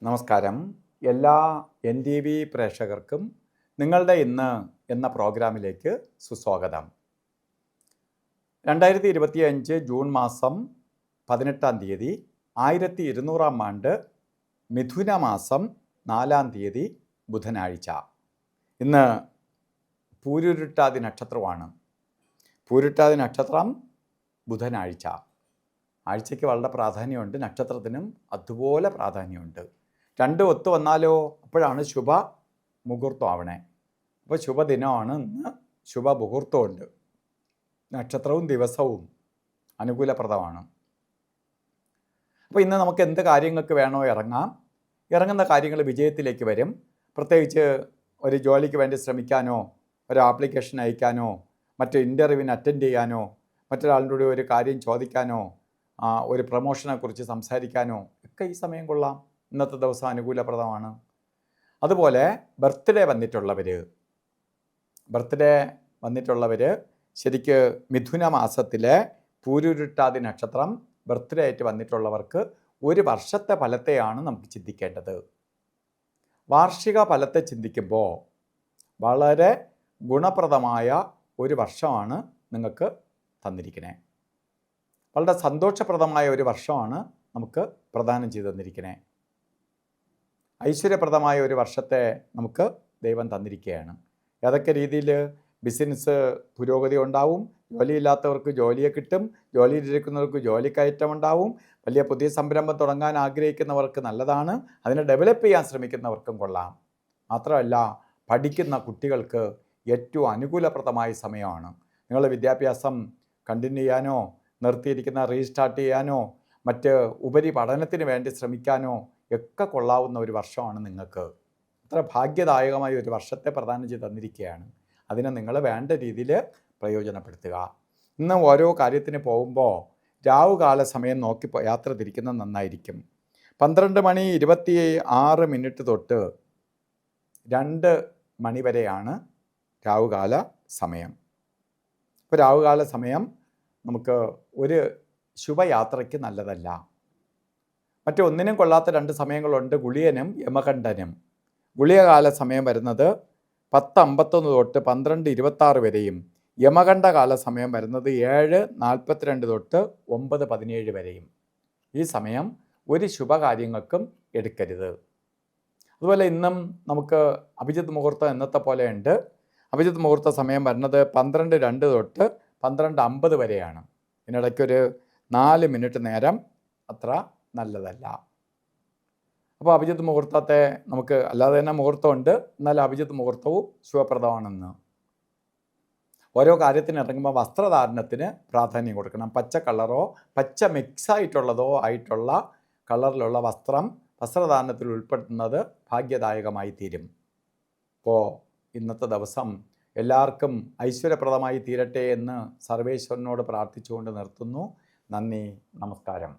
നമസ്കാരം. എല്ലാ NTV പ്രേക്ഷകർക്കും നിങ്ങളുടെ ഇന്ന് എന്ന പ്രോഗ്രാമിലേക്ക് സുസ്വാഗതം. 2025 ജൂൺ മാസം 18-ാം തീയതി 1200-ാം ആണ്ട് മിഥുന മാസം 4-ാം തീയതി ബുധനാഴ്ച. ഇന്ന് പൂരുരുട്ടാതി നക്ഷത്രമാണ്. പൂരുരുട്ടാതി നക്ഷത്രം ബുധനാഴ്ച. ആഴ്ചയ്ക്ക് വളരെ പ്രാധാന്യമുണ്ട്, നക്ഷത്രത്തിനും അതുപോലെ പ്രാധാന്യമുണ്ട്. രണ്ടും ഒത്തു വന്നാലോ അപ്പോഴാണ് ശുഭ മുഹൂർത്തം ആവണേ. അപ്പോൾ ശുഭദിനമാണ് ഇന്ന്, ശുഭ മുഹൂർത്തമുണ്ട്, നക്ഷത്രവും ദിവസവും അനുകൂലപ്രദമാണ്. അപ്പോൾ ഇന്ന് നമുക്ക് എന്ത് കാര്യങ്ങൾക്ക് വേണോ ഇറങ്ങാം. ഇറങ്ങുന്ന കാര്യങ്ങൾ വിജയത്തിലേക്ക് വരും. പ്രത്യേകിച്ച് ഒരു ജോലിക്ക് വേണ്ടി ശ്രമിക്കാനോ, ഒരു ആപ്ലിക്കേഷൻ അയക്കാനോ, മറ്റു ഇൻ്റർവ്യൂവിന് അറ്റൻഡ് ചെയ്യാനോ, മറ്റൊരാളുടെ കൂടി ഒരു കാര്യം ചോദിക്കാനോ, ഒരു പ്രൊമോഷനെക്കുറിച്ച് സംസാരിക്കാനോ ഒക്കെ ഈ സമയം കൊള്ളാം. ഇന്നത്തെ ദിവസം അനുകൂലപ്രദമാണ്. അതുപോലെ ബർത്ത്ഡേ വന്നിട്ടുള്ളവർ ശരിക്ക് മിഥുന മാസത്തിലെ പൂരുരുട്ടാതി നക്ഷത്രം ബർത്ത്ഡേ ആയിട്ട് വന്നിട്ടുള്ളവർക്ക് ഒരു വർഷത്തെ ഫലത്തെയാണ് നമുക്ക് ചിന്തിക്കേണ്ടത്. വാർഷിക ഫലത്തെ ചിന്തിക്കുമ്പോൾ വളരെ ഗുണപ്രദമായ ഒരു വർഷമാണ് നിങ്ങൾക്ക് തന്നിരിക്കണേ. വളരെ സന്തോഷപ്രദമായ ഒരു വർഷമാണ് നമുക്ക് പ്രദാനം ചെയ്തു തന്നിരിക്കണേ. ഐശ്വര്യപ്രദമായ ഒരു വർഷത്തെ നമുക്ക് ദൈവം തന്നിരിക്കുകയാണ്. ഏതൊക്കെ രീതിയിൽ ബിസിനസ് പുരോഗതി ഉണ്ടാവും, ജോലിയില്ലാത്തവർക്ക് ജോലിയെ കിട്ടും, ജോലിയിലിരിക്കുന്നവർക്ക് ജോലിക്കയറ്റം ഉണ്ടാവും, വലിയ പുതിയ സംരംഭം തുടങ്ങാൻ ആഗ്രഹിക്കുന്നവർക്ക് നല്ലതാണ്, അതിനെ ഡെവലപ്പ് ചെയ്യാൻ ശ്രമിക്കുന്നവർക്കും കൊള്ളാം. മാത്രമല്ല പഠിക്കുന്ന കുട്ടികൾക്ക് ഏറ്റവും അനുകൂലപ്രദമായ സമയമാണ്. നിങ്ങളുടെ വിദ്യാഭ്യാസം കണ്ടിന്യൂ ചെയ്യാനോ, നിർത്തിയിരിക്കുന്ന റീസ്റ്റാർട്ട് ചെയ്യാനോ, മറ്റ് ഉപരിപഠനത്തിന് വേണ്ടി ശ്രമിക്കാനോ ഒക്കെ കൊള്ളാവുന്ന ഒരു വർഷമാണ് നിങ്ങൾക്ക്. അത്ര ഭാഗ്യദായകമായ ഒരു വർഷത്തെ പ്രദാനം ചെയ്ത് തന്നിരിക്കുകയാണ്. അതിനെ നിങ്ങൾ വേണ്ട രീതിയിൽ പ്രയോജനപ്പെടുത്തുക. ഇന്ന് ഓരോ കാര്യത്തിന് പോകുമ്പോൾ രാവുകാല സമയം നോക്കി യാത്ര തിരിക്കുന്നത് നന്നായിരിക്കും. 12:26 തൊട്ട് 2 മണി വരെയാണ് രാവുകാല സമയം. ഇപ്പോൾ രാവുകാല സമയം നമുക്ക് ഒരു ശുഭയാത്രയ്ക്ക് നല്ലതല്ല. മറ്റൊന്നിനും കൊള്ളാത്ത 2 സമയങ്ങളുണ്ട്, ഗുളിയനും യമകണ്ഠനും. ഗുളികകാല സമയം വരുന്നത് 10:51 തൊട്ട് 12:26 വരെയും, യമകണ്ഠകാല സമയം വരുന്നത് 7:42 തൊട്ട് 9:17 വരെയും. ഈ സമയം ഒരു ശുഭകാര്യങ്ങൾക്കും എടുക്കരുത്. അതുപോലെ ഇന്നും നമുക്ക് അഭിജിത്ത് മുഹൂർത്തം എന്നത്തെ പോലെ ഉണ്ട്. അഭിജിത്ത് മുഹൂർത്ത സമയം വരുന്നത് 12:02 തൊട്ട് 12:50 വരെയാണ്. ഇതിനിടയ്ക്കൊരു 4 മിനിറ്റ് നേരം അത്ര നല്ലതല്ല. അപ്പോൾ അഭിജിത്ത് മുഹൂർത്തത്തെ നമുക്ക് അല്ലാതെ തന്നെ മുഹൂർത്തമുണ്ട്, എന്നാൽ അഭിജിത്ത് മുഹൂർത്തവും ശുഭപ്രദമാണെന്ന്. ഓരോ കാര്യത്തിന് ഇറങ്ങുമ്പോൾ വസ്ത്രധാരണത്തിന് പ്രാധാന്യം കൊടുക്കണം. പച്ച കളറോ പച്ച മിക്സായിട്ടുള്ളതോ ആയിട്ടുള്ള കളറിലുള്ള വസ്ത്രധാരണത്തിൽ ഉൾപ്പെടുത്തുന്നത് ഭാഗ്യദായകമായി തീരും. അപ്പോൾ ഇന്നത്തെ ദിവസം എല്ലാവർക്കും ഐശ്വര്യപ്രദമായി തീരട്ടെ എന്ന് സർവേശ്വരനോട് പ്രാർത്ഥിച്ചുകൊണ്ട് നിർത്തുന്നു. നന്ദി, നമസ്കാരം.